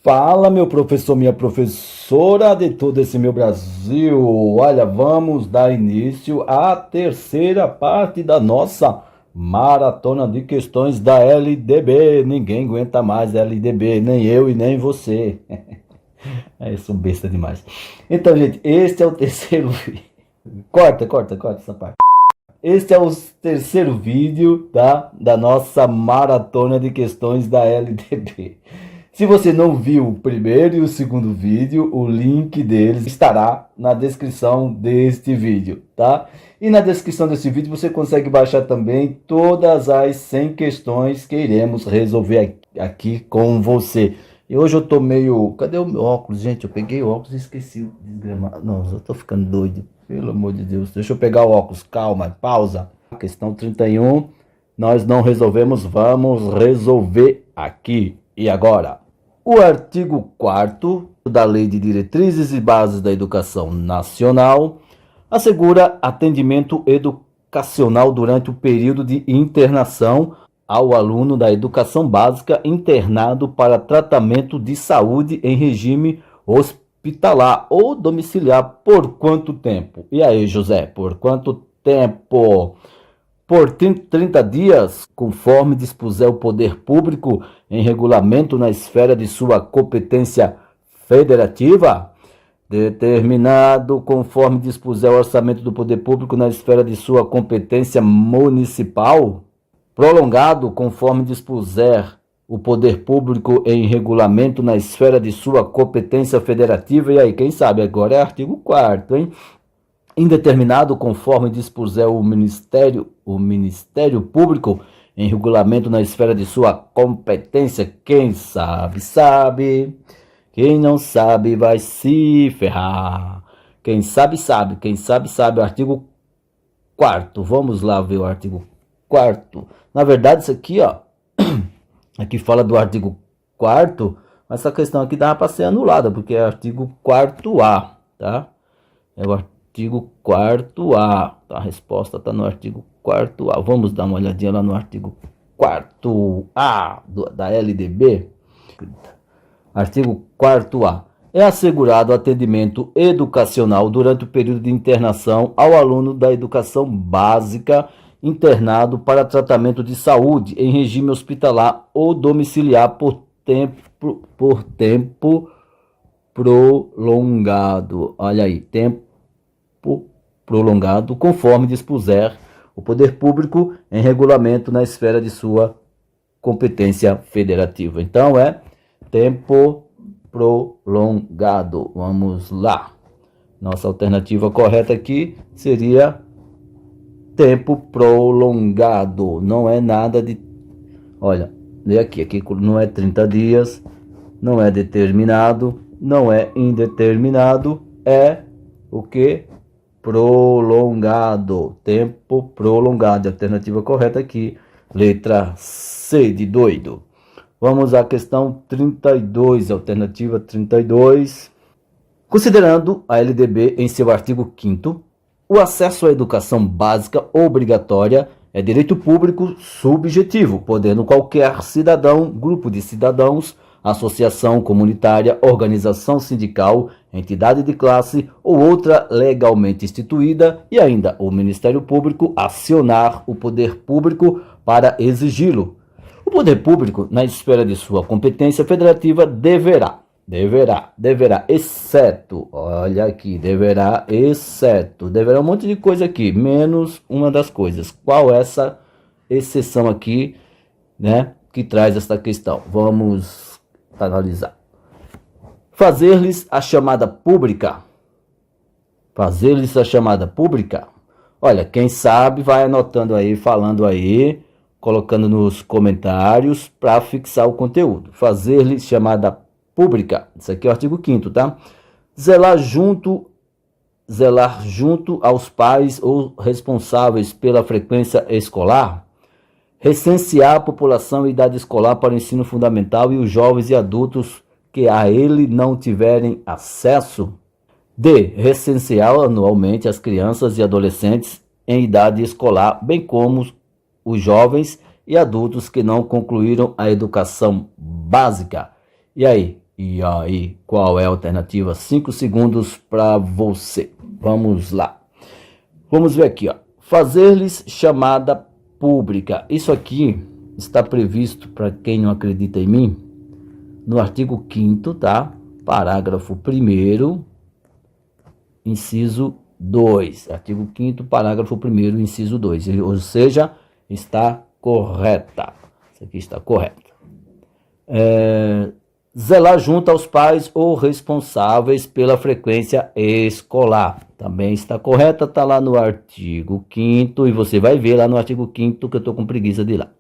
Fala, meu professor, minha professora de todo esse meu Brasil. Olha, vamos dar início à terceira parte da nossa maratona de questões da LDB. Ninguém aguenta mais LDB, nem eu e nem você. É, sou besta demais. Então, gente, este é o terceiro vídeo. Corta essa parte. Este é o terceiro vídeo da nossa maratona de questões da LDB. Se você não viu o primeiro e o segundo vídeo, o link deles estará na descrição deste vídeo, tá? E na descrição desse vídeo você consegue baixar também todas as 100 questões que iremos resolver aqui com você. E hoje eu tô meio... Cadê o meu óculos, gente? Eu peguei o óculos e esqueci o desgramado. Não, eu tô ficando doido. Pelo amor de Deus. Deixa eu pegar o óculos. Calma, pausa. Questão 31. Nós não resolvemos, vamos resolver aqui e agora. O artigo 4º da Lei de Diretrizes e Bases da Educação Nacional assegura atendimento educacional durante o período de internação ao aluno da educação básica internado para tratamento de saúde em regime hospitalar ou domiciliar. Por quanto tempo? E aí, José, por quanto tempo? Por 30 dias, conforme dispuser o poder público em regulamento na esfera de sua competência federativa, determinado conforme dispuser o orçamento do poder público na esfera de sua competência municipal, prolongado conforme dispuser o poder público em regulamento na esfera de sua competência federativa. E aí, quem sabe agora é artigo 4º, hein? Indeterminado conforme dispuser o Ministério Público em regulamento na esfera de sua competência. Quem sabe, sabe. Quem não sabe vai se ferrar. Quem sabe, sabe. Quem sabe, sabe. O artigo 4º. Vamos lá ver o artigo 4º. Na verdade, isso aqui, ó. Aqui fala do artigo 4º. Mas essa questão aqui dá para ser anulada, porque é artigo 4A, tá? É o artigo 4A. A resposta está no artigo 4A. Vamos dar uma olhadinha lá no artigo 4A da LDB. Artigo 4A. É assegurado atendimento educacional durante o período de internação ao aluno da educação básica internado para tratamento de saúde em regime hospitalar ou domiciliar por tempo prolongado. Olha aí, tempo prolongado, conforme dispuser o poder público em regulamento na esfera de sua competência federativa. Então é tempo prolongado. Vamos lá. Nossa alternativa correta aqui seria tempo prolongado. Não é nada de... Olha, lê aqui não é 30 dias, não é determinado, não é indeterminado, é o que? Prolongado. Tempo prolongado. A alternativa correta aqui, letra C de doido. Vamos à questão 32, alternativa 32. Considerando a LDB em seu artigo 5º, o acesso à educação básica obrigatória é direito público subjetivo, podendo qualquer cidadão, grupo de cidadãos, associação comunitária, organização sindical, entidade de classe ou outra legalmente instituída e ainda o Ministério Público acionar o poder público para exigi-lo. O poder público, na esfera de sua competência federativa, deverá, exceto, olha aqui, deverá um monte de coisa aqui, menos uma das coisas. Qual é essa exceção aqui, né, que traz esta questão? Vamos analisar. Fazer-lhes a chamada pública. Fazer-lhes a chamada pública. Olha, quem sabe vai anotando aí, falando aí, colocando nos comentários para fixar o conteúdo. Fazer-lhes chamada pública. Isso aqui é o artigo 5º, tá? Zelar junto aos pais ou responsáveis pela frequência escolar. Recensear a população e idade escolar para o ensino fundamental e os jovens e adultos que a ele não tiverem acesso. D. Recensear anualmente as crianças e adolescentes em idade escolar, bem como os jovens e adultos que não concluíram a educação básica. E aí, E aí, qual é a alternativa? 5 segundos para você. Vamos lá. Vamos ver aqui, ó. Fazer-lhes chamada pública. Isso aqui está previsto, para quem não acredita em mim, no artigo 5º, tá? Parágrafo 1º, inciso 2. Artigo 5º, parágrafo 1º, inciso 2. Ou seja, está correta. Isso aqui está correto. Zelar junto aos pais ou responsáveis pela frequência escolar. Também está correta, está lá no artigo 5º, e você vai ver lá no artigo 5º, que eu estou com preguiça de ir lá.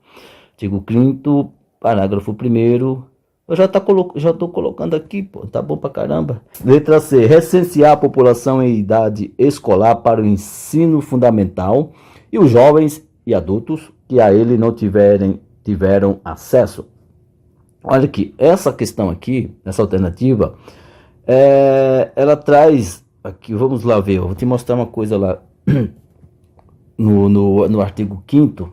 Artigo 5º, parágrafo 1º, eu já estou colocando aqui, pô, tá bom pra caramba. Letra C, recensear a população em idade escolar para o ensino fundamental e os jovens e adultos que a ele não tiveram acesso. Olha aqui, essa questão aqui, essa alternativa, ela traz, aqui, vamos lá ver, eu vou te mostrar uma coisa lá no artigo 5º,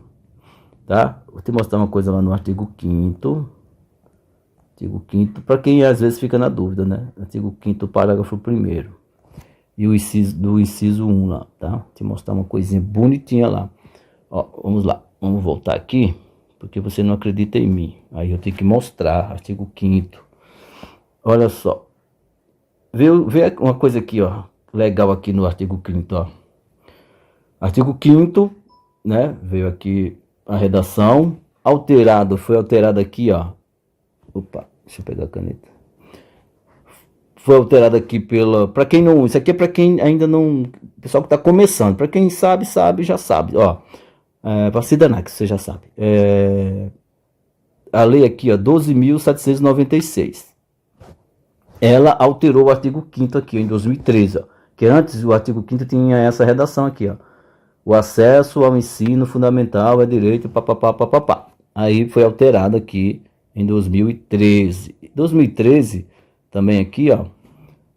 tá? Vou te mostrar uma coisa lá no artigo 5º, para quem às vezes fica na dúvida, né? Artigo 5º, parágrafo 1º, e o inciso 1 lá, tá? Vou te mostrar uma coisinha bonitinha lá. Ó, vamos lá, vamos voltar aqui, porque você não acredita em mim. Aí eu tenho que mostrar, artigo 5º. Olha só. Vê uma coisa aqui, ó, legal aqui no artigo 5º, ó. Artigo 5º, né, veio aqui a redação, foi alterado aqui, ó. Opa, deixa eu pegar a caneta. Foi alterado aqui para quem não, isso aqui é para quem ainda não, pessoal que está começando. Para quem sabe, já sabe, ó. Para se danar, que você já sabe. A lei aqui, ó, 12.796. Ela alterou o artigo 5º aqui, ó, em 2013, ó, que antes o artigo 5º tinha essa redação aqui, ó. O acesso ao ensino fundamental é direito, papapá. Aí foi alterado aqui em 2013. 2013 também aqui, ó,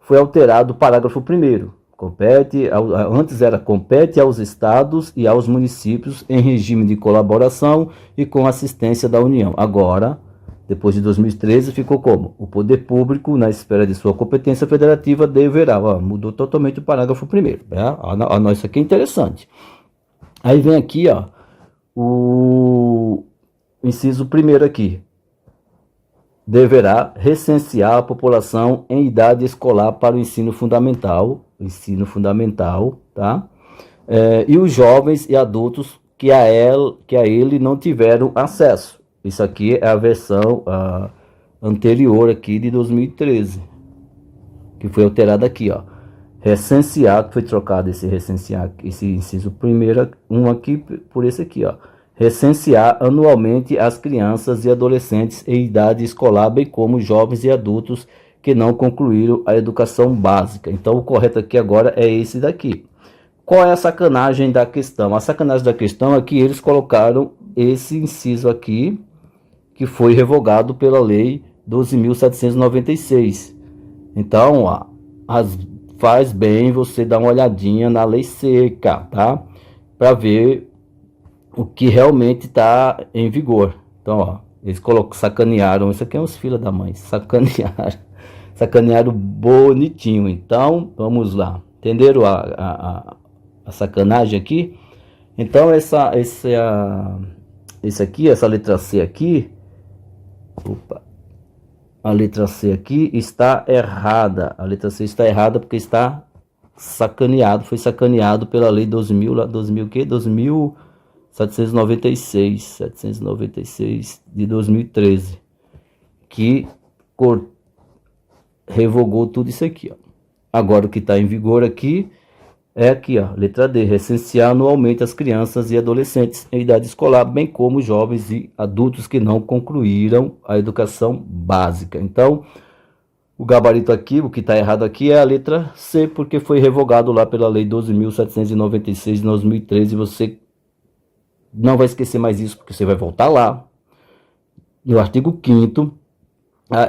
foi alterado o parágrafo 1º. Compete aos estados e aos municípios em regime de colaboração e com assistência da União. Agora, depois de 2013, ficou como? O poder público, na esfera de sua competência federativa, deverá. Ó, mudou totalmente o parágrafo 1º. Isso aqui é interessante. Aí vem aqui, ó, o inciso 1º aqui. Deverá recensear a população em idade escolar para o ensino fundamental, tá? E os jovens e adultos que a ele não tiveram acesso. Isso aqui é a versão anterior aqui de 2013, que foi alterada aqui, ó. Recensear, foi trocado esse recensear, esse inciso 1º aqui por esse aqui, ó. Recensear anualmente as crianças e adolescentes em idade escolar, bem como jovens e adultos que não concluíram a educação básica. Então, o correto aqui agora é esse daqui. Qual é a sacanagem da questão? A sacanagem da questão é que eles colocaram esse inciso aqui, que foi revogado pela Lei 12.796. Então, ó, faz bem você dar uma olhadinha na lei seca, tá? Para ver o que realmente está em vigor. Então, ó, eles sacanearam, isso aqui é uns filha da mãe, sacanearam bonitinho. Então, vamos lá, entenderam a sacanagem aqui? Então, essa letra C aqui, a letra C aqui está errada. A letra C está errada porque está sacaneado, foi sacaneado pela lei 796 de 2013, que revogou tudo isso aqui, ó. Agora o que está em vigor aqui é aqui, ó, letra D, recensear anualmente as crianças e adolescentes em idade escolar, bem como jovens e adultos que não concluíram a educação básica. Então, o gabarito aqui, o que está errado aqui é a letra C, porque foi revogado lá pela lei 12.796 de 2013, e você não vai esquecer mais isso, porque você vai voltar lá no artigo 5º,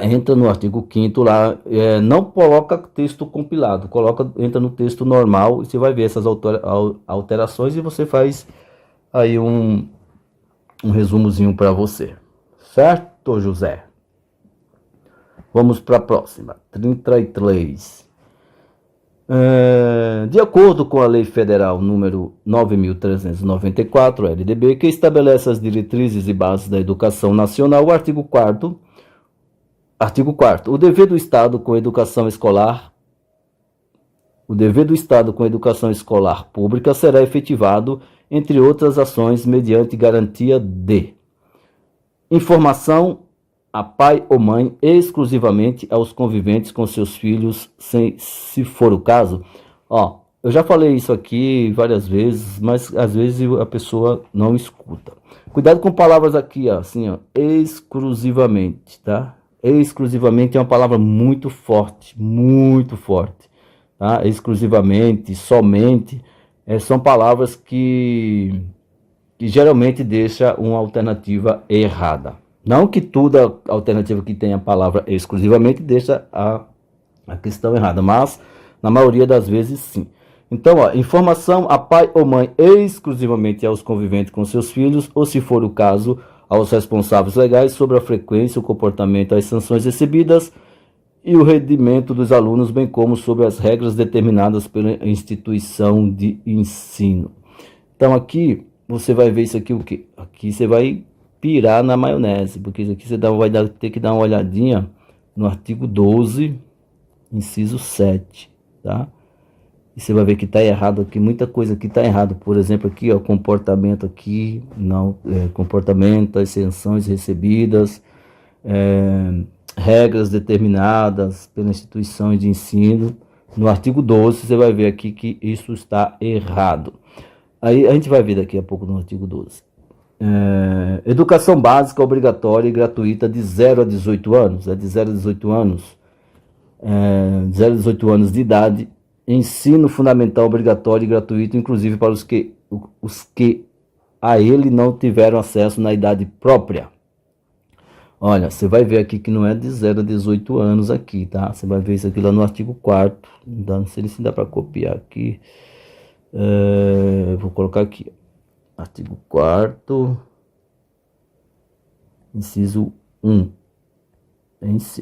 entra no artigo 5º lá, não coloca texto compilado, entra no texto normal e você vai ver essas alterações e você faz aí um resumozinho para você, certo, José? Vamos para a próxima, 33. De acordo com a Lei Federal número 9.394, LDB, que estabelece as diretrizes e bases da educação nacional, o artigo 4º, o dever do Estado com a educação escolar pública será efetivado, entre outras ações, mediante garantia de informação a pai ou mãe exclusivamente aos conviventes com seus filhos, se for o caso. Eu já falei isso aqui várias vezes, mas às vezes a pessoa não escuta. Cuidado com palavras aqui, assim, exclusivamente, tá? Exclusivamente é uma palavra muito forte, tá? Exclusivamente, somente, são palavras que geralmente deixam uma alternativa errada. Não que toda alternativa que tenha a palavra exclusivamente deixa a questão errada, mas na maioria das vezes sim. Então, informação a pai ou mãe exclusivamente aos conviventes com seus filhos, ou se for o caso, aos responsáveis legais sobre a frequência, o comportamento, as sanções recebidas e o rendimento dos alunos, bem como sobre as regras determinadas pela instituição de ensino. Então aqui você vai ver isso aqui, o que? Aqui você vai pirar na maionese, porque isso aqui você vai ter que dar uma olhadinha no artigo 12, inciso 7, tá? E você vai ver que está errado aqui, muita coisa aqui está errado. Por exemplo, aqui, comportamento aqui, não, comportamento, as sanções recebidas, regras determinadas pela instituição de ensino. No artigo 12, você vai ver aqui que isso está errado. Aí a gente vai ver daqui a pouco no artigo 12. Educação básica obrigatória e gratuita de 0 a 18 anos, de 0 a 18 anos, 0 a 18 anos de idade, ensino fundamental obrigatório e gratuito, inclusive para os que a ele não tiveram acesso na idade própria. Olha, você vai ver aqui que não é de 0 a 18 anos aqui, tá? Você vai ver isso aqui lá no artigo 4º, não sei se dá para copiar aqui, vou colocar aqui, artigo 4º, inciso 1.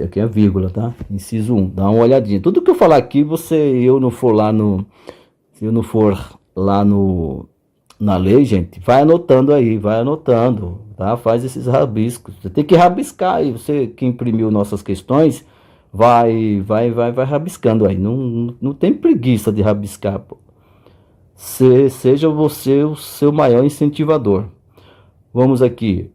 Aqui é vírgula, tá? Inciso 1. Dá uma olhadinha. Tudo que eu falar aqui, se eu não for lá na lei, gente, vai anotando aí, tá? Faz esses rabiscos. Você tem que rabiscar aí. Você que imprimiu nossas questões, vai rabiscando aí. Não tem preguiça de rabiscar, pô. Seja você o seu maior incentivador. Vamos aqui.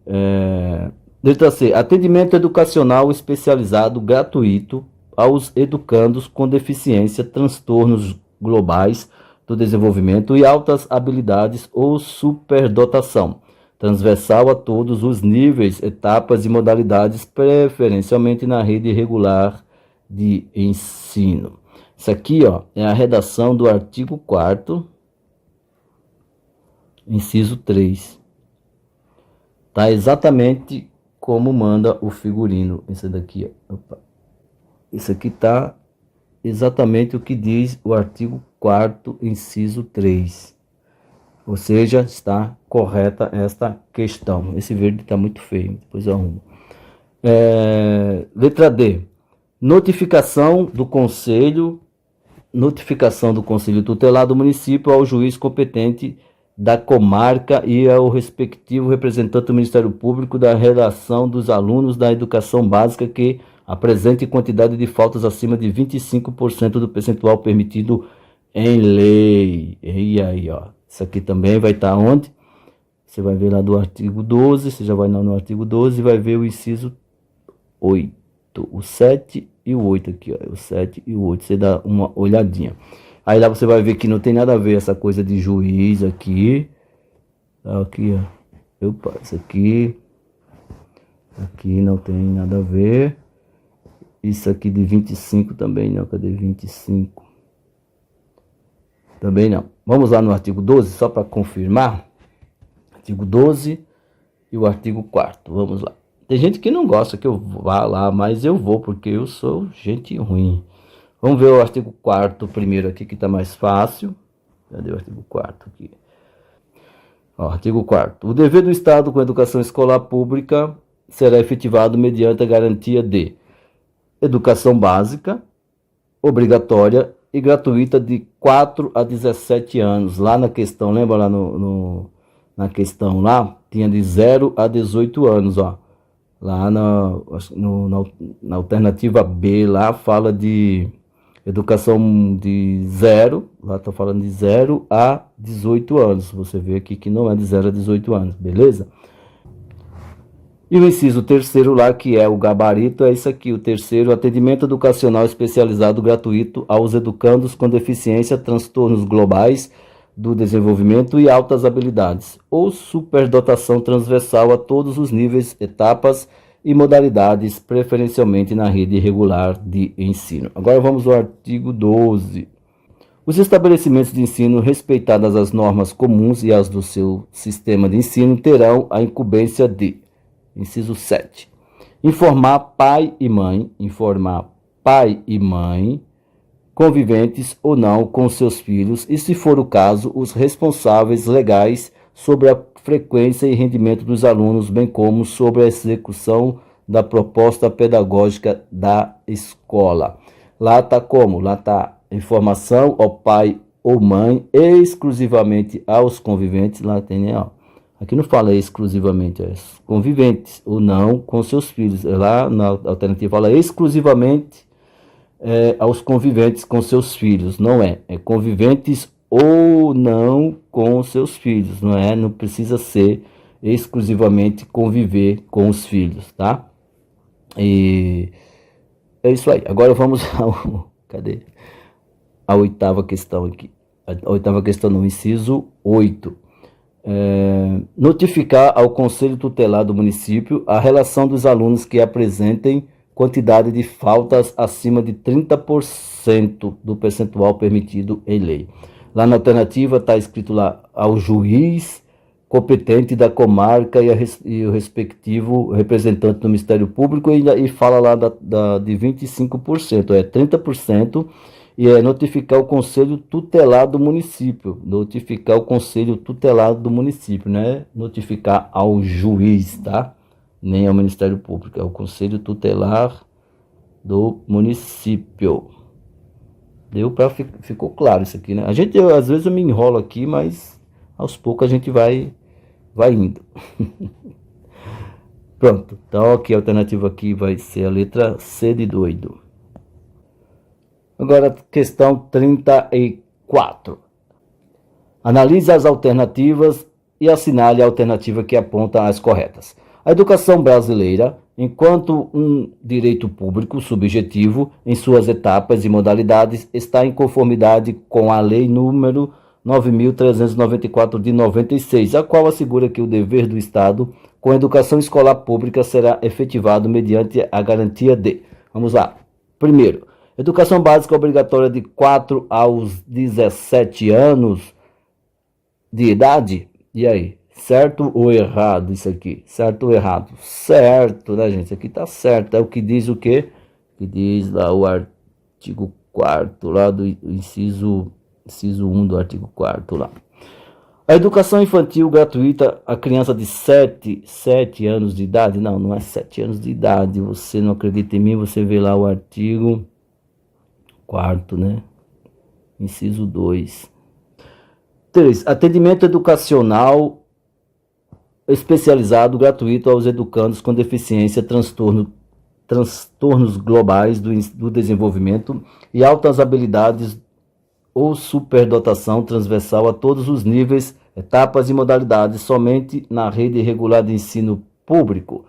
Letra C. Atendimento educacional especializado gratuito aos educandos com deficiência, transtornos globais do desenvolvimento e altas habilidades ou superdotação. Transversal a todos os níveis, etapas e modalidades, preferencialmente na rede regular de ensino. Isso aqui, é a redação do artigo 4º, inciso 3. Tá exatamente como manda o figurino. Esse daqui, Isso aqui tá exatamente o que diz o artigo 4º, inciso 3. Ou seja, está correta esta questão. Esse verde está muito feio, depois eu arrumo. Letra D. Notificação do Conselho Tutelar do município ao juiz competente da comarca e ao respectivo representante do Ministério Público da relação dos alunos da educação básica que apresente quantidade de faltas acima de 25% do percentual permitido em lei. E aí, isso aqui também vai estar onde? Você vai ver lá do artigo 12, você já vai no artigo 12 e vai ver o inciso 8, o 7 e o 8 aqui, o 7 e o 8, você dá uma olhadinha. Aí lá você vai ver que não tem nada a ver essa coisa de juiz aqui. Aqui, isso aqui não tem nada a ver. Isso aqui de 25 também não. Cadê 25? Também não. Vamos lá no artigo 12, só para confirmar. Artigo 12 e o artigo 4º. Vamos lá. Tem gente que não gosta que eu vá lá, mas eu vou, porque eu sou gente ruim. Vamos ver o artigo 4º primeiro aqui, que está mais fácil. Cadê o artigo 4º aqui? Artigo 4º. O dever do Estado com a educação escolar pública será efetivado mediante a garantia de educação básica, obrigatória e gratuita de 4 a 17 anos. Lá na questão, lembra lá na questão lá? Tinha de 0 a 18 anos, ó. Lá na alternativa B, lá fala de educação de 0, lá está falando de 0 a 18 anos. Você vê aqui que não é de 0 a 18 anos, beleza? E o inciso terceiro lá, que é o gabarito, é isso aqui, o terceiro, atendimento educacional especializado gratuito aos educandos com deficiência, transtornos globais do desenvolvimento e altas habilidades, ou superdotação transversal a todos os níveis, etapas e modalidades, preferencialmente na rede regular de ensino. Agora vamos ao artigo 12. Os estabelecimentos de ensino, respeitadas as normas comuns e as do seu sistema de ensino, terão a incumbência de, inciso 7, informar pai e mãe, conviventes ou não com seus filhos, e, se for o caso, os responsáveis legais sobre a frequência e rendimento dos alunos, bem como sobre a execução da proposta pedagógica da escola. Lá está como? Lá está informação ao pai ou mãe, exclusivamente aos conviventes. Lá tem, né, ó. Aqui não fala exclusivamente, é conviventes ou não com seus filhos. Lá na alternativa fala exclusivamente aos conviventes com seus filhos. Não é conviventes ou não com seus filhos, não é? Não precisa ser exclusivamente conviver com os filhos, tá? E é isso aí. Agora vamos cadê? A oitava questão aqui. A oitava questão no inciso 8. Notificar ao Conselho Tutelar do município a relação dos alunos que apresentem quantidade de faltas acima de 30% do percentual permitido em lei. Lá na alternativa está escrito lá ao juiz competente da comarca e o respectivo representante do Ministério Público, e fala lá de 25%, 30%, e notificar o Conselho Tutelar do município. Notificar o Conselho Tutelar do município, né? Notificar ao juiz, tá? Nem ao Ministério Público, é o Conselho Tutelar do município. Deu para ficou claro isso aqui, né? Às vezes eu me enrolo aqui, mas aos poucos a gente vai indo. Pronto. Então aqui a alternativa aqui vai ser a letra C de doido. Agora questão 34. Analise as alternativas e assinale a alternativa que aponta as corretas. A educação brasileira, enquanto um direito público subjetivo em suas etapas e modalidades, está em conformidade com a Lei número 9.394 de 96, a qual assegura que o dever do Estado com a educação escolar pública será efetivado mediante a garantia de... Vamos lá. Primeiro, educação básica obrigatória de 4 aos 17 anos de idade. E aí? Certo ou errado isso aqui? Certo ou errado? Certo, né, gente? Isso aqui tá certo. É o que diz o quê? Que diz lá o artigo 4º, lá do inciso 1 do artigo 4º lá. A educação infantil gratuita a criança de 7 anos de idade. Não é 7 anos de idade. Você não acredita em mim, você vê lá o artigo 4º, né? Inciso 2. 3. Atendimento educacional especializado gratuito aos educandos com deficiência, transtornos globais do desenvolvimento e altas habilidades ou superdotação transversal a todos os níveis, etapas e modalidades, somente na rede regular de ensino público.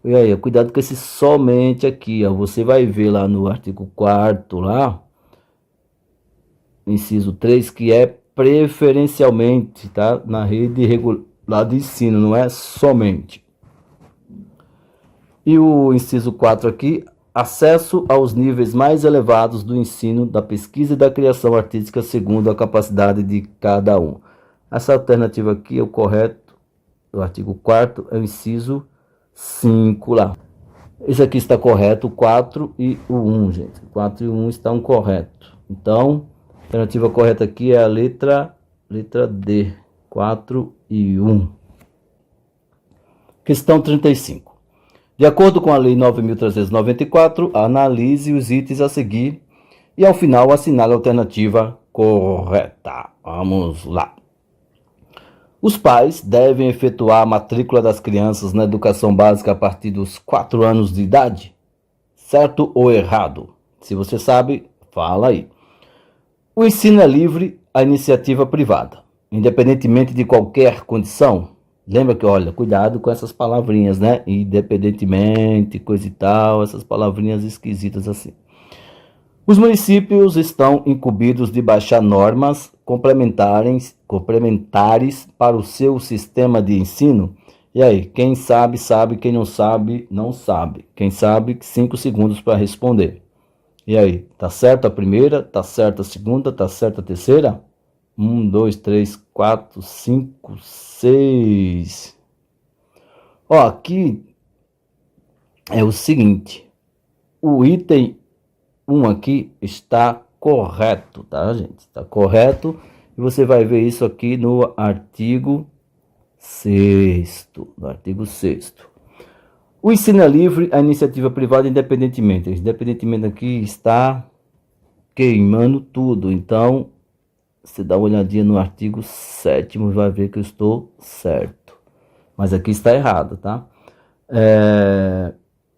E aí, cuidado com esse somente aqui, ó. Você vai ver lá no artigo 4º, lá, inciso 3, que é preferencialmente, tá? Na rede regular de ensino, não é somente. E o inciso 4 aqui, acesso aos níveis mais elevados do ensino, da pesquisa e da criação artística segundo a capacidade de cada um. Essa alternativa aqui é o correto, o artigo 4º é o inciso 5 lá. Esse aqui está correto, o 4 e o 1, gente. O 4 e o 1 estão corretos. Então, a alternativa correta aqui é a letra D, 4 e 1. Questão 35. De acordo com a Lei 9.394, analise os itens a seguir e, ao final, assinale a alternativa correta. Vamos lá. Os pais devem efetuar a matrícula das crianças na educação básica a partir dos 4 anos de idade? Certo ou errado? Se você sabe, fala aí. O ensino é livre à iniciativa privada, independentemente de qualquer condição. Lembra que, olha, cuidado com essas palavrinhas, né? Independentemente, coisa e tal, essas palavrinhas esquisitas assim. Os municípios estão incumbidos de baixar normas complementares para o seu sistema de ensino. E aí, quem sabe, sabe, quem não sabe, não sabe. Quem sabe, 5 segundos para responder. E aí, tá certo a primeira, tá certa a segunda, tá certa a terceira? 1, 2, 3, 4, 5, 6. Ó, aqui é o seguinte, o item 1 aqui está correto, tá, gente? Está correto, e você vai ver isso aqui no artigo 6º, O ensino é livre à iniciativa privada independentemente. Independentemente aqui está queimando tudo, então você dá uma olhadinha no artigo 7º e vai ver que eu estou certo. Mas aqui está errado, tá?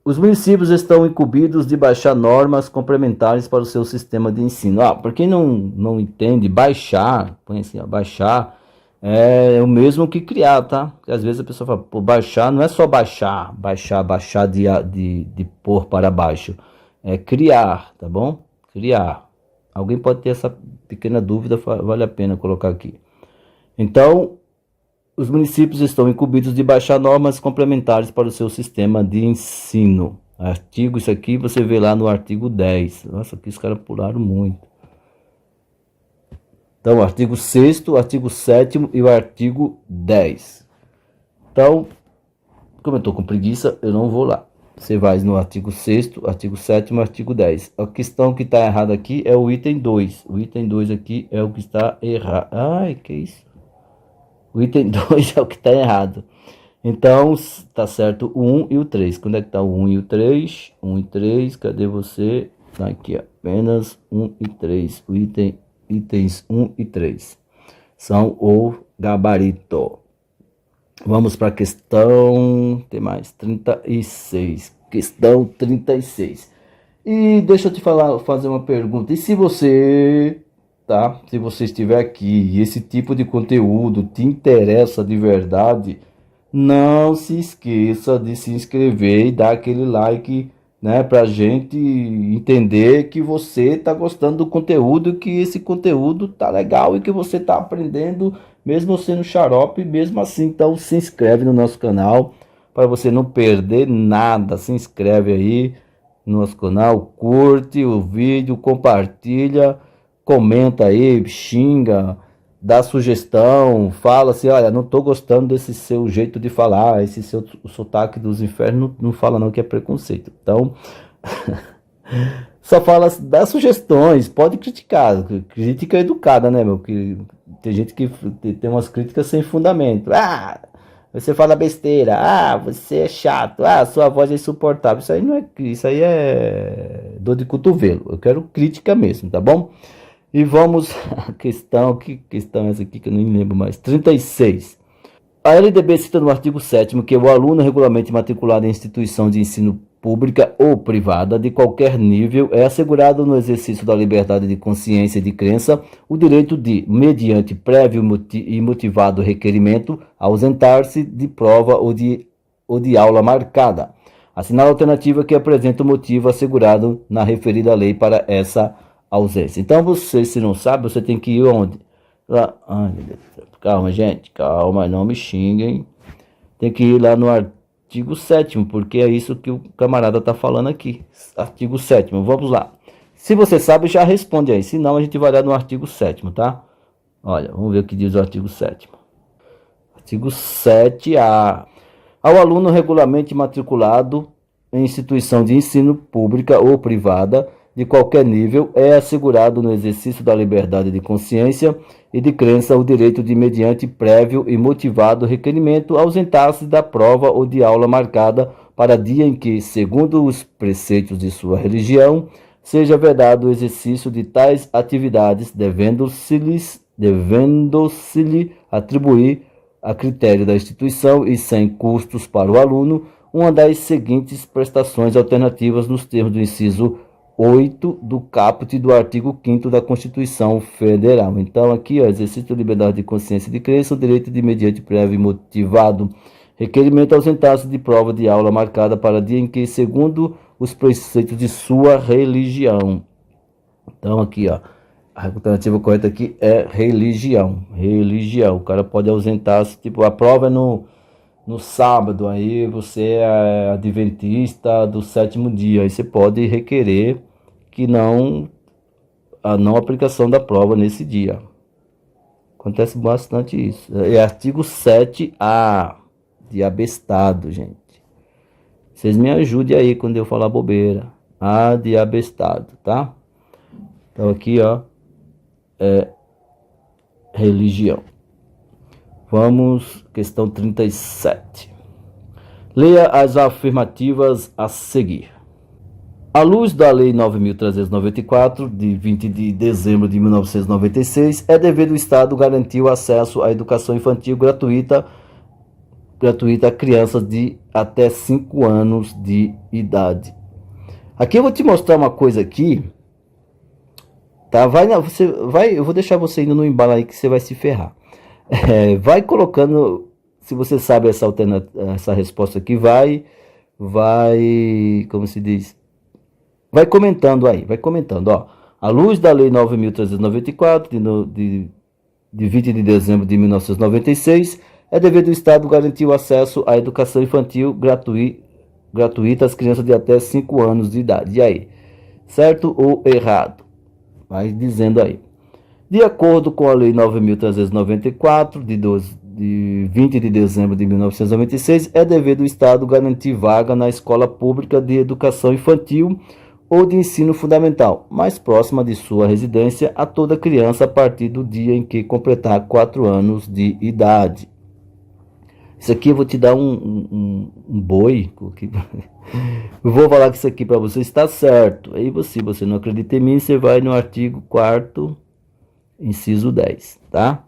Os municípios estão incumbidos de baixar normas complementares para o seu sistema de ensino. Para quem não entende, baixar, põe assim, baixar é o mesmo que criar, tá? Porque às vezes a pessoa fala, pô, baixar não é só baixar de pôr para baixo. É criar, tá bom? Criar. Alguém pode ter essa pequena dúvida, vale a pena colocar aqui. Então, os municípios estão incumbidos de baixar normas complementares para o seu sistema de ensino. Artigo, isso aqui você vê lá no artigo 10. Nossa, aqui os caras pularam muito. Então, artigo 6º, artigo 7º e o artigo 10. Então, como eu estou com preguiça, eu não vou lá. Você vai no artigo 6º, artigo 7º, artigo 10. A questão que está errada aqui é o item 2. O item 2 aqui é o que está errado. Ai, que isso? O item 2 é o que está errado. Então, está certo o 1 e o 3. Quando é que está o 1 e o 3? 1 e 3, cadê você? Tá aqui, apenas 1 e 3. O itens 1 e 3 são o gabarito. Vamos para a questão, tem mais, 36. Questão 36. E deixa eu te fazer uma pergunta. E se você, tá? Se você estiver aqui e esse tipo de conteúdo te interessa de verdade, não se esqueça de se inscrever e dar aquele like, né? Pra gente entender que você tá gostando do conteúdo, que esse conteúdo tá legal e que você tá aprendendo mesmo sendo xarope, mesmo assim. Então se inscreve no nosso canal para você não perder nada. Se inscreve aí no nosso canal, curte o vídeo, compartilha, comenta aí, xinga, dá sugestão, fala assim, olha, não tô gostando desse seu jeito de falar, esse seu sotaque dos infernos, não fala não, que é preconceito. Então, só fala, dá sugestões, pode criticar, crítica educada, né, meu? Que tem gente que tem umas críticas sem fundamento. Você fala besteira. Você é chato. Sua voz é insuportável. Isso aí não é, isso aí é dor de cotovelo. Eu quero crítica mesmo, tá bom? E vamos à questão, que questão é essa aqui que eu nem lembro mais. 36. A LDB cita no artigo 7º que o aluno regularmente matriculado em instituição de ensino pública ou privada de qualquer nível é assegurado no exercício da liberdade de consciência e de crença o direito de, mediante prévio e motivado requerimento, ausentar-se de prova ou de aula marcada. Assinar a alternativa que apresenta o motivo assegurado na referida lei para essa ausência. Então, você, se não sabe, você tem que ir onde? Lá. Ai, meu Deus. Calma, gente, calma, não me xinguem. Tem que ir lá no artigo 7º, porque é isso que o camarada está falando aqui. Artigo 7º, vamos lá. Se você sabe, já responde aí. Se não, a gente vai lá no artigo 7º, tá? Olha, vamos ver o que diz o artigo 7º. Artigo 7A. Ao aluno regularmente matriculado em instituição de ensino pública ou privada de qualquer nível, é assegurado no exercício da liberdade de consciência e de crença o direito de, mediante prévio e motivado requerimento, ausentar-se da prova ou de aula marcada para dia em que, segundo os preceitos de sua religião, seja vedado o exercício de tais atividades, devendo-se-lhe atribuir, a critério da instituição e sem custos para o aluno, uma das seguintes prestações alternativas nos termos do inciso 8 do caput do artigo 5º da Constituição Federal. Então, aqui, ó, exercício da liberdade de consciência e de crença, o direito de, mediante prévio e motivado requerimento, ausentar-se de prova de aula marcada para dia em que, segundo os preceitos de sua religião. Então, aqui, ó, a alternativa correta aqui é religião. Religião. O cara pode ausentar-se, tipo, a prova é no sábado, aí você é adventista do sétimo dia, aí você pode requerer que a não aplicação da prova nesse dia. Acontece bastante isso. É artigo 7A, de abestado, gente. Vocês me ajudem aí quando eu falar bobeira. A de abestado, tá? Então aqui, ó, é religião. Vamos, questão 37. Leia as afirmativas a seguir. À luz da Lei 9.394, de 20 de dezembro de 1996, é dever do Estado garantir o acesso à educação infantil gratuita a crianças de até 5 anos de idade. Aqui eu vou te mostrar uma coisa aqui, tá? Eu vou deixar você indo no embalo aí que você vai se ferrar. Vai colocando, se você sabe essa resposta aqui, como se diz, vai comentando aí, ó. À luz da Lei 9.394, de 20 de dezembro de 1996, é dever do Estado garantir o acesso à educação infantil gratuita às crianças de até 5 anos de idade. E aí, certo ou errado? Vai dizendo aí. De acordo com a Lei 9.394, de 20 de dezembro de 1996, é dever do Estado garantir vaga na escola pública de educação infantil ou de ensino fundamental, mais próxima de sua residência, a toda criança a partir do dia em que completar 4 anos de idade. Isso aqui eu vou te dar um boi. Eu vou falar que isso aqui para você está certo. Aí você não acredita em mim, você vai no artigo 4º, inciso 10, tá?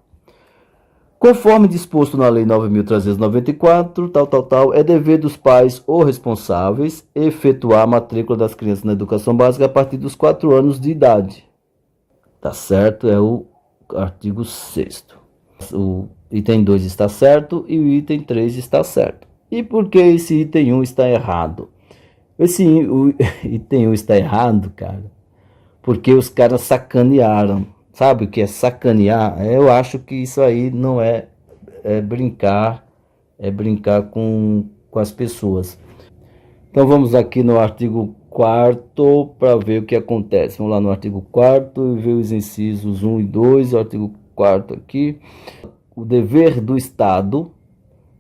Conforme disposto na Lei 9.394, é dever dos pais ou responsáveis efetuar a matrícula das crianças na educação básica a partir dos 4 anos de idade. Tá certo? É o artigo 6º. O item 2 está certo e o item 3 está certo. E por que esse item 1 está errado? O item 1 está errado, cara, porque os caras sacanearam. Sabe o que é sacanear? Eu acho que isso aí não é brincar com as pessoas. Então vamos aqui no artigo 4º para ver o que acontece. Vamos lá no artigo 4º e ver os incisos 1 e 2, o artigo 4º aqui. O dever do Estado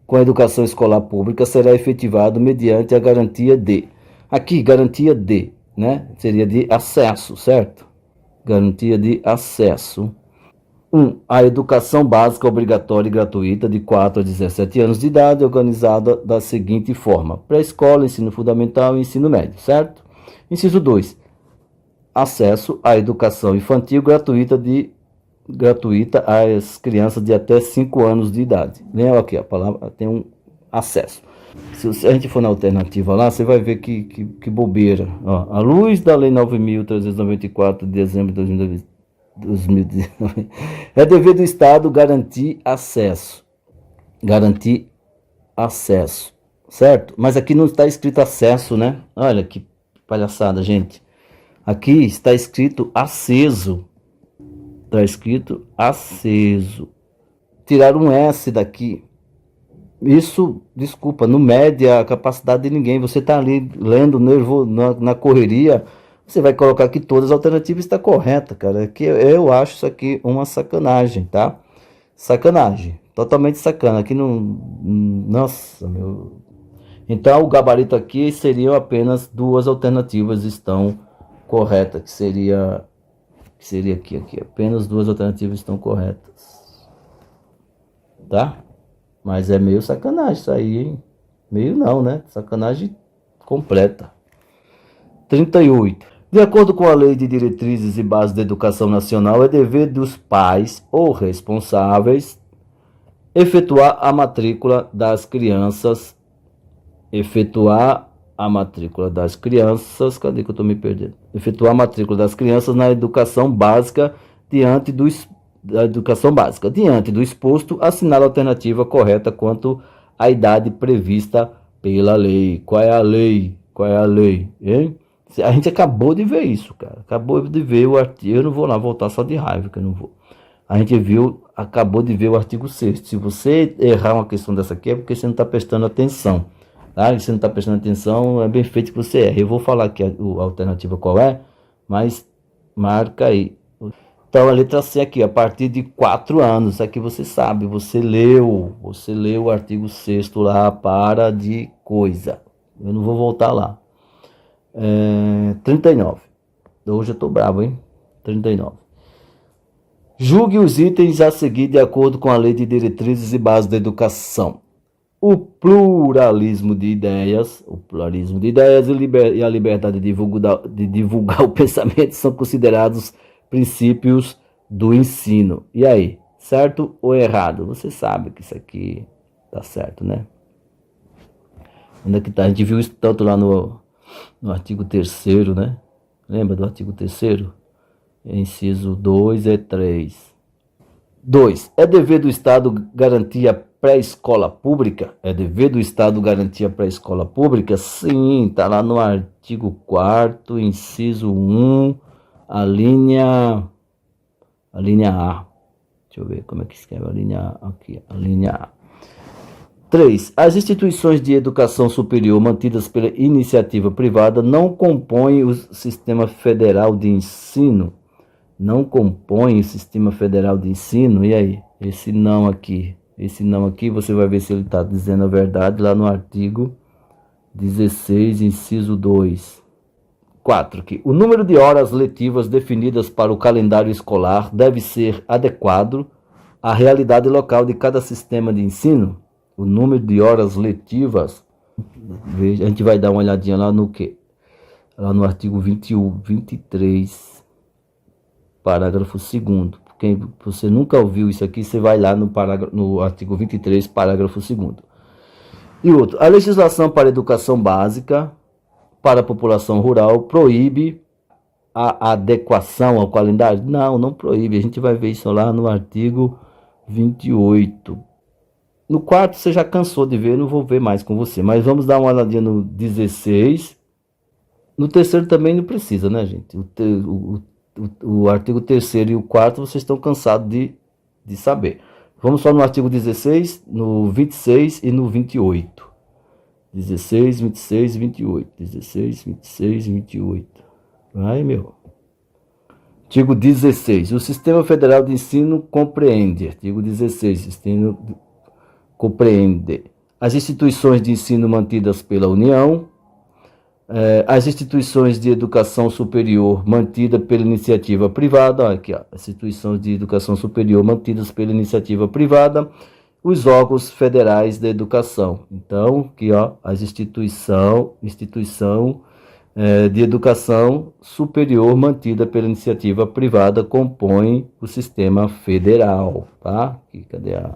com a educação escolar pública será efetivado mediante a garantia de... Aqui, garantia de, né? Seria de acesso, certo? Garantia de acesso. 1. A educação básica obrigatória e gratuita de 4 a 17 anos de idade, organizada da seguinte forma: pré-escola, ensino fundamental e ensino médio, certo? Inciso 2. Acesso à educação infantil gratuita às crianças de até 5 anos de idade. Lembra aqui, a palavra tem um acesso. Se a gente for na alternativa lá, você vai ver que bobeira. Ó, à luz da Lei 9.394 de dezembro de 2019, é dever do Estado garantir acesso. Garantir acesso, certo? Mas aqui não está escrito acesso, né? Olha que palhaçada, gente. Aqui está escrito aceso. Está escrito aceso. Tiraram um S daqui. Isso, desculpa, não mede a capacidade de ninguém. Você está ali lendo nervoso na correria, você vai colocar que todas as alternativas estão corretas, cara. Que eu acho isso aqui uma sacanagem, tá? Sacanagem, totalmente sacana. Aqui não, nossa, meu. Então o gabarito aqui seriam apenas 2 alternativas estão correta, que seria aqui. Apenas 2 alternativas estão corretas. Tá? Mas é meio sacanagem isso aí, hein? Meio não, né? Sacanagem completa. 38. De acordo com a Lei de Diretrizes e Bases da Educação Nacional, é dever dos pais ou responsáveis efetuar a matrícula das crianças. Cadê que eu estou me perdendo? Efetuar a matrícula das crianças na educação básica diante do exposto, assinala a alternativa correta quanto à idade prevista pela lei. Qual é a lei? Hein? A gente acabou de ver isso, cara. Acabou de ver o artigo. Eu não vou lá voltar só de raiva, que eu não vou. A gente acabou de ver o artigo 6º. Se você errar uma questão dessa aqui, é porque você não está prestando atenção. Tá? Se você não está prestando atenção, é bem feito que você erre. Eu vou falar aqui a alternativa qual é, mas marca aí. Então, a letra C aqui, a partir de 4 anos. Aqui você sabe, você leu o artigo 6º lá, para de coisa. Eu não vou voltar lá. 39. Hoje eu tô bravo, hein? 39. Julgue os itens a seguir de acordo com a Lei de Diretrizes e Bases da Educação. O pluralismo de ideias e a liberdade de divulgar o pensamento são considerados princípios do ensino. E aí, certo ou errado? Você sabe que isso aqui tá certo, né? Onde é que tá? A gente viu isso tanto lá no artigo 3º, né? Lembra do artigo 3º? Inciso 2 e 3. 2. É dever do Estado garantir a pré-escola pública? É dever do Estado garantir a pré-escola pública? Sim, tá lá no artigo 4º, inciso 1, a linha A. Deixa eu ver como é que escreve a linha A aqui. A linha A. 3. As instituições de educação superior mantidas pela iniciativa privada não compõem o sistema federal de ensino. Não compõem o sistema federal de ensino. E aí? Esse não aqui, você vai ver se ele está dizendo a verdade lá no artigo 16, inciso 2. 4. Que o número de horas letivas definidas para o calendário escolar deve ser adequado à realidade local de cada sistema de ensino. O número de horas letivas, veja, a gente vai dar uma olhadinha lá no que? Lá no artigo 23, parágrafo 2º. Quem você nunca ouviu isso aqui, você vai lá no artigo 23, parágrafo 2º. E outro, a legislação para a educação básica para a população rural proíbe a adequação ao calendário? Não proíbe. A gente vai ver isso lá no artigo 28. No 4º você já cansou de ver, não vou ver mais com você. Mas vamos dar uma olhadinha no 16. No 3º também não precisa, né, gente? O artigo 3º e o 4º vocês estão cansados de saber. Vamos só no artigo 16, no 26 e no 28. 16, 26 e 28. 16, 26 e 28. Ai, meu. Artigo 16. O Sistema Federal de Ensino compreende. Artigo 16. Sistema compreende as instituições de ensino mantidas pela União, as instituições de educação superior mantidas pela iniciativa privada, aqui, ó, instituições de educação superior mantidas pela iniciativa privada, os órgãos federais da educação. Então, aqui, ó, as instituição de educação superior mantida pela iniciativa privada compõem o sistema federal, tá? Aqui, cadê a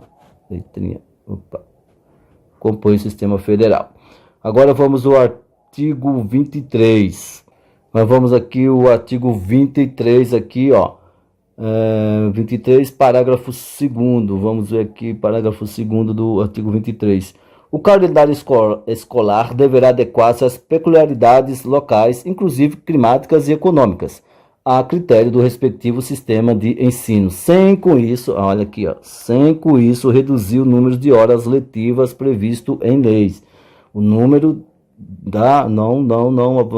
letrinha? Opa. Compõe o sistema federal. Agora vamos ao artigo 23. Nós vamos aqui o artigo 23 aqui, ó. 23, parágrafo 2º. Vamos ver aqui, parágrafo 2º do artigo 23. O calendário escolar deverá adequar-se às peculiaridades locais, inclusive climáticas e econômicas, a critério do respectivo sistema de ensino, sem com isso, olha aqui, ó, sem com isso reduzir o número de horas letivas previsto em leis. O número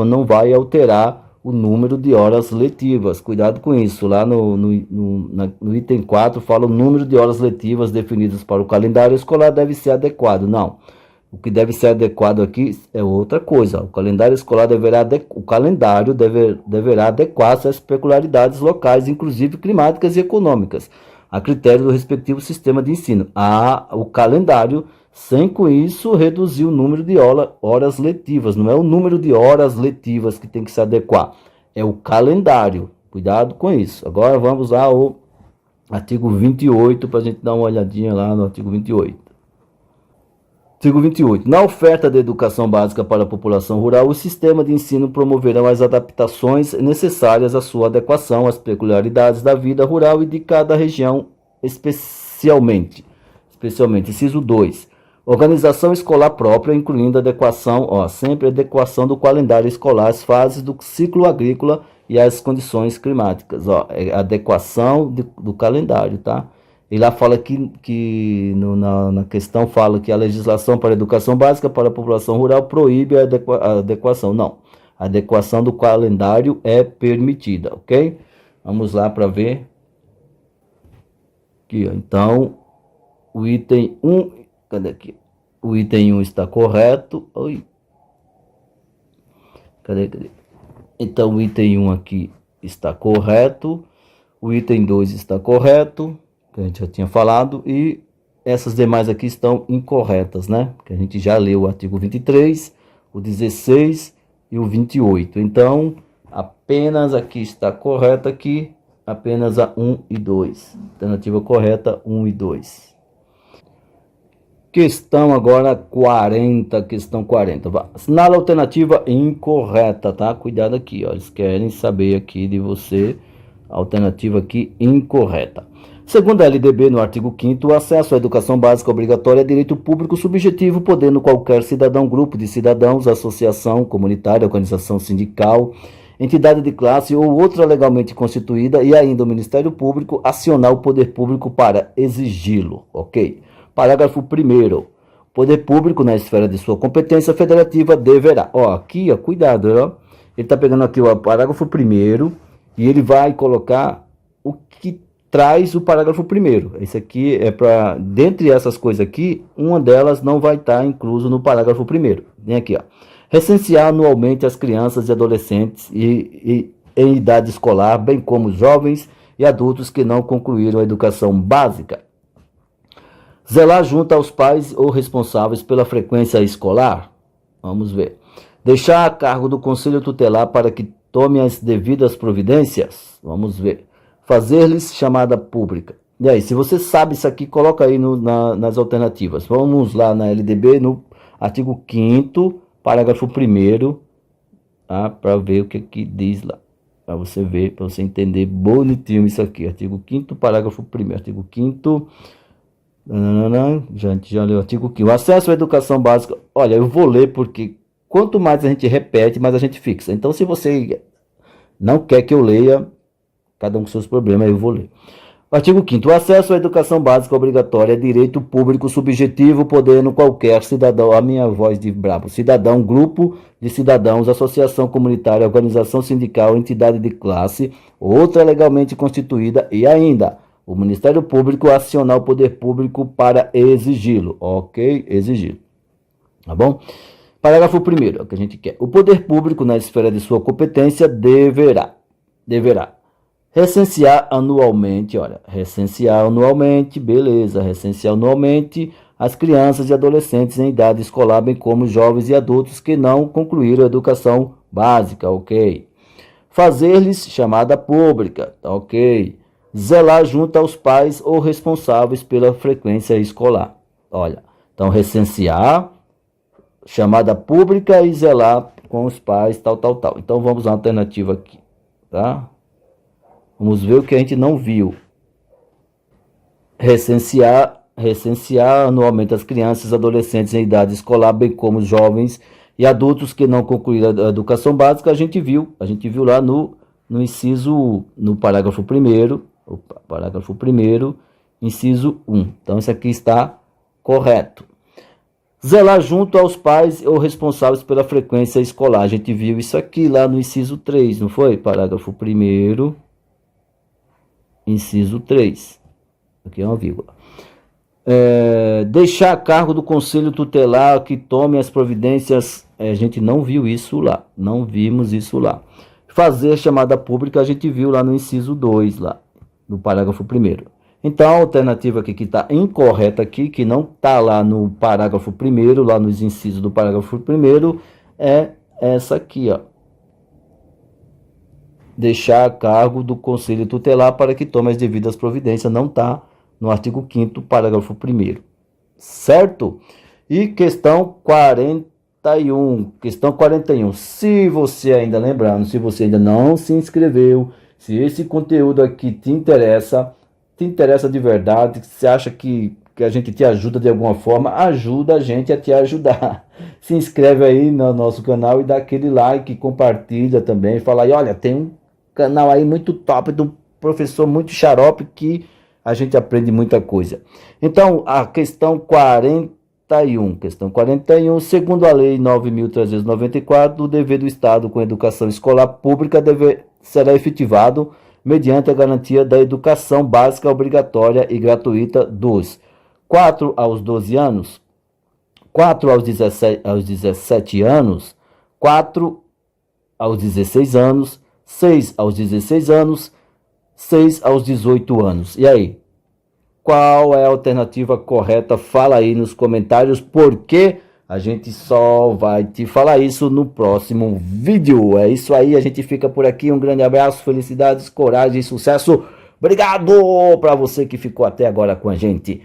não vai alterar o número de horas letivas. Cuidado com isso. Lá no item 4 fala o número de horas letivas definidas para o calendário escolar deve ser adequado. Não. O que deve ser adequado aqui é outra coisa. O calendário escolar deverá adequar-se às peculiaridades locais, inclusive climáticas e econômicas, a critério do respectivo sistema de ensino. O calendário, sem com isso reduzir o número de horas letivas. Não é o número de horas letivas que tem que se adequar, é o calendário. Cuidado com isso. Agora vamos ao artigo 28 para a gente dar uma olhadinha lá no artigo 28. Artigo 28. Na oferta de educação básica para a população rural, o sistema de ensino promoverá as adaptações necessárias à sua adequação às peculiaridades da vida rural e de cada região, especialmente. Inciso 2. Organização escolar própria, incluindo adequação, sempre adequação do calendário escolar às fases do ciclo agrícola e às condições climáticas. Adequação do calendário, tá? E lá fala na questão fala que a legislação para a educação básica para a população rural proíbe a adequação. Não, a adequação do calendário é permitida, ok? Vamos lá para ver. Aqui, ó. Então, o item 1, cadê aqui? O item 1 está correto. Oi. Cadê? Então, o item 1 aqui está correto. O item 2 está correto, que a gente já tinha falado, e essas demais aqui estão incorretas, né? Que a gente já leu o artigo 23, o 16 e o 28. Então, apenas aqui está correta aqui, apenas a 1 e 2. Alternativa correta, 1 e 2. Questão agora 40, questão 40. Assinala a alternativa incorreta, tá? Cuidado aqui, ó. Eles querem saber aqui de você a alternativa aqui incorreta. Segundo a LDB, no artigo 5º, o acesso à educação básica obrigatória é direito público subjetivo, podendo qualquer cidadão, grupo de cidadãos, associação comunitária, organização sindical, entidade de classe ou outra legalmente constituída e ainda o Ministério Público acionar o poder público para exigi-lo, ok? Parágrafo 1º. O poder público, na esfera de sua competência federativa, deverá... Aqui, cuidado, ó. Ele está pegando aqui o parágrafo 1º e ele vai colocar o que traz o parágrafo 1º. Esse aqui é para, dentre essas coisas aqui, uma delas não vai estar incluso no parágrafo 1º. Vem aqui, ó. Recensear anualmente as crianças e adolescentes em idade escolar, bem como jovens e adultos que não concluíram a educação básica. Zelar junto aos pais ou responsáveis pela frequência escolar. Vamos ver. Deixar a cargo do Conselho Tutelar para que tome as devidas providências. Vamos ver. Fazer-lhes chamada pública. E aí, se você sabe isso aqui, coloca aí nas alternativas. Vamos lá na LDB, no artigo 5º, parágrafo 1º, tá? Para ver o que diz lá. Para você ver, para você entender bonitinho isso aqui. Artigo 5º, parágrafo 1º. Artigo 5º, já leu o artigo 5º. O acesso à educação básica. Olha, eu vou ler porque quanto mais a gente repete, mais a gente fixa. Então, se você não quer que eu leia, cada um com seus problemas, eu vou ler. Artigo 5º. O acesso à educação básica obrigatória é direito público subjetivo, podendo qualquer cidadão, a minha voz de brabo, cidadão, grupo de cidadãos, associação comunitária, organização sindical, entidade de classe, outra legalmente constituída e ainda o Ministério Público acionar o poder público para exigi-lo. Ok? Exigi-lo. Tá bom? Parágrafo 1º, é o que a gente quer. O poder público, na esfera de sua competência, deverá recensear anualmente, beleza, recensear anualmente as crianças e adolescentes em idade escolar, bem como jovens e adultos que não concluíram a educação básica, ok? Fazer-lhes chamada pública, tá ok? Zelar junto aos pais ou responsáveis pela frequência escolar. Olha, então recensear, chamada pública e zelar com os pais, tal. Então vamos à alternativa aqui, tá? Vamos ver o que a gente não viu. Recensear anualmente as crianças e adolescentes em idade escolar, bem como jovens e adultos que não concluíram a educação básica. A gente viu lá no inciso, no parágrafo 1º, inciso 1. Então, isso aqui está correto. Zelar junto aos pais ou responsáveis pela frequência escolar. A gente viu isso aqui lá no inciso 3, não foi? Parágrafo 1º, inciso 3. Aqui é uma vírgula. Deixar a cargo do conselho tutelar que tome as providências, a gente não viu isso lá, não vimos isso lá. Fazer chamada pública, a gente viu lá no inciso 2, lá, no parágrafo 1º. Então, a alternativa aqui que está incorreta aqui, que não está lá no parágrafo 1º, lá nos incisos do parágrafo 1º, é essa aqui, ó. Deixar a cargo do conselho tutelar para que tome as devidas providências, não está no artigo 5º, parágrafo 1º. Certo? E questão 41. Questão 41. Se você ainda lembrando, se você ainda não se inscreveu, se esse conteúdo aqui te interessa de verdade, se você acha que a gente te ajuda de alguma forma, ajuda a gente a te ajudar. Se inscreve aí no nosso canal e dá aquele like, compartilha também, fala aí, olha, tem um canal aí muito top, do professor muito xarope, que a gente aprende muita coisa. Então, a questão 41. Questão 41. Segundo a Lei 9.394, o dever do Estado com a educação escolar pública será efetivado mediante a garantia da educação básica obrigatória e gratuita dos 4 aos 12 anos, 4 aos 17 anos, 4 aos 16 anos, 6 aos 16 anos, 6 aos 18 anos. E aí? Qual é a alternativa correta? Fala aí nos comentários, porque a gente só vai te falar isso no próximo vídeo. É isso aí, a gente fica por aqui. Um grande abraço, felicidades, coragem e sucesso. Obrigado para você que ficou até agora com a gente.